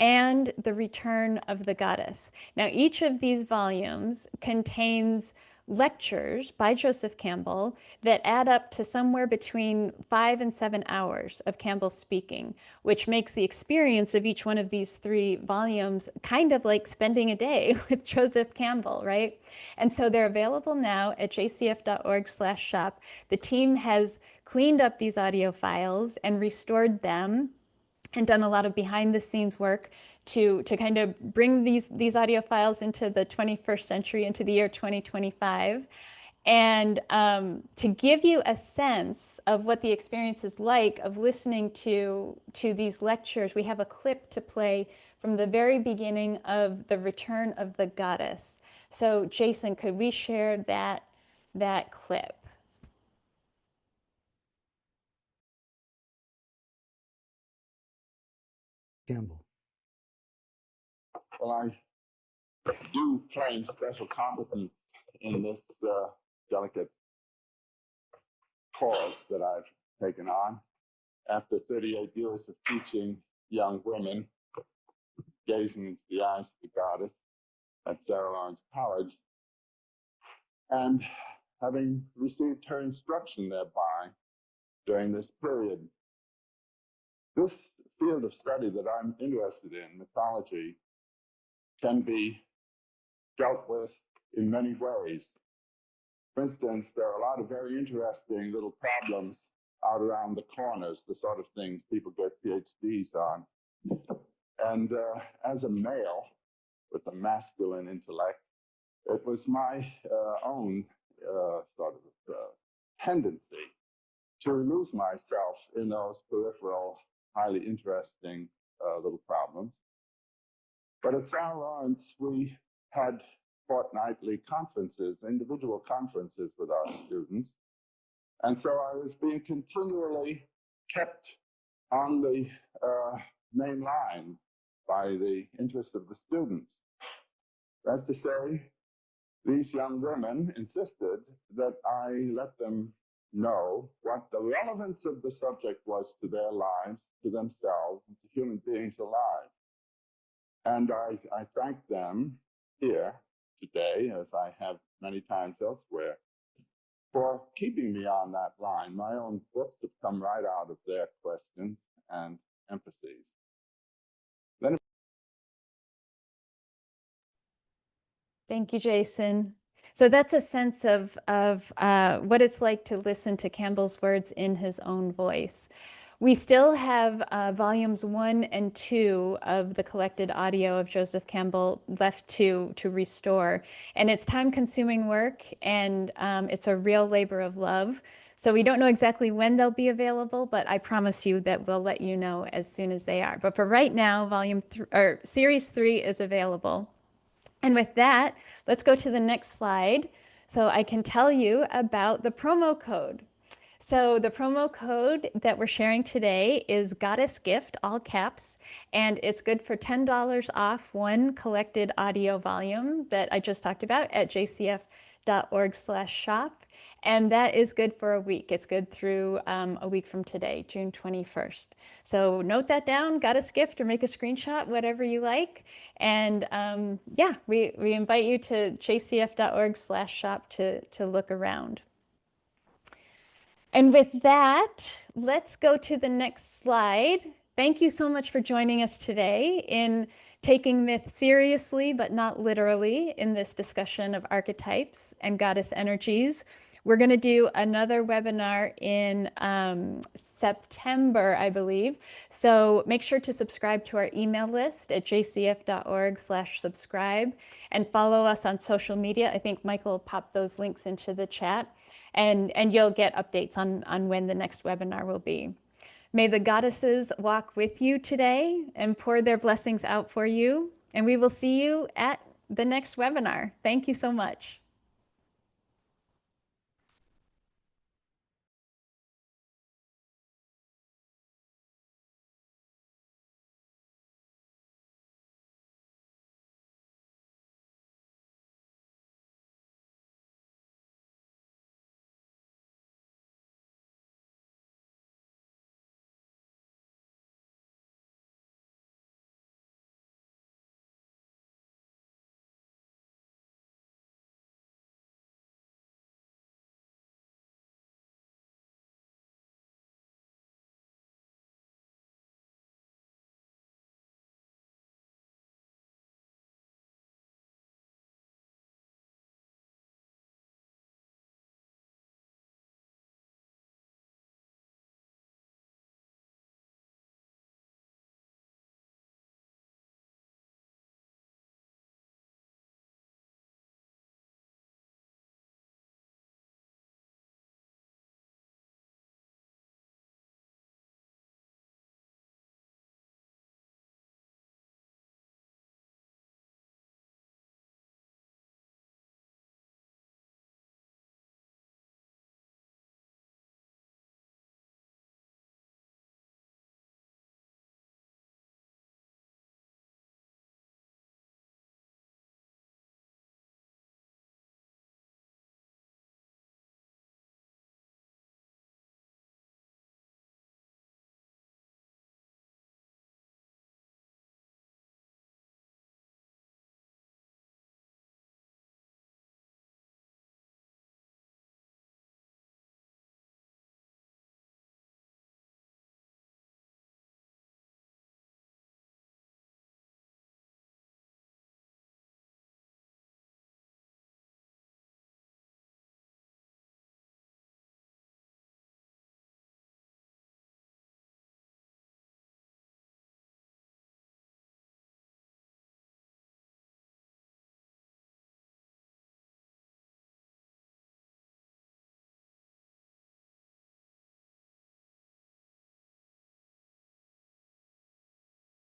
and The Return of the Goddess. Now, each of these volumes contains lectures by Joseph Campbell that add up to somewhere between 5 and 7 hours of Campbell speaking, which makes the experience of each one of these 3 volumes kind of like spending a day with Joseph Campbell, right? And so they're available now at jcf.org/shop. The team has cleaned up these audio files and restored them and done a lot of behind the scenes work to kind of bring these audio files into the 21st century, into the year 2025. And to give you a sense of what the experience is like of listening to these lectures, we have a clip to play from the very beginning of The Return of the Goddess. So Jason, could we share that clip? Campbell. Well, I do claim special competence in this delicate cause that I've taken on. After 38 years of teaching young women, gazing into the eyes of the goddess at Sarah Lawrence College, and having received her instruction thereby during this period. This field of study that I'm interested in, mythology, can be dealt with in many ways. For instance, there are a lot of very interesting little problems out around the corners, the sort of things people get PhDs on. And as a male with a masculine intellect, it was my own sort of tendency to lose myself in those peripheral, highly interesting little problems. But at Sarah Lawrence, we had fortnightly conferences, individual conferences with our students. And so I was being continually kept on the main line by the interest of the students. That's to say, these young women insisted that I let them know what the relevance of the subject was to their lives, to themselves, and to human beings alive. And I thank them here today, as I have many times elsewhere, for keeping me on that line. My own books have come right out of their questions and emphases. Thank you, Jason. So that's a sense of what it's like to listen to Campbell's words in his own voice. We still have volumes 1 and 2 of the collected audio of Joseph Campbell left to restore. And it's time-consuming work, and it's a real labor of love. So we don't know exactly when they'll be available, but I promise you that we'll let you know as soon as they are. But for right now, Series 3 is available. And with that, let's go to the next slide so I can tell you about the promo code. So the promo code that we're sharing today is Goddess Gift, all caps, and it's good for $10 off one collected audio volume that I just talked about at jcf.org/shop. And that is good for a week. It's good through a week from today, June 21st. So note that down, Goddess Gift, or make a screenshot, whatever you like. And yeah, we invite you to jcf.org/shop to look around. And with that, let's go to the next slide. Thank you so much for joining us today in taking myth seriously, but not literally, in this discussion of archetypes and goddess energies. We're going to do another webinar in September, I believe. So make sure to subscribe to our email list at jcf.org/subscribe and follow us on social media. I think Michael popped those links into the chat. And you'll get updates on when the next webinar will be. May the goddesses walk with you today and pour their blessings out for you. And we will see you at the next webinar. Thank you so much.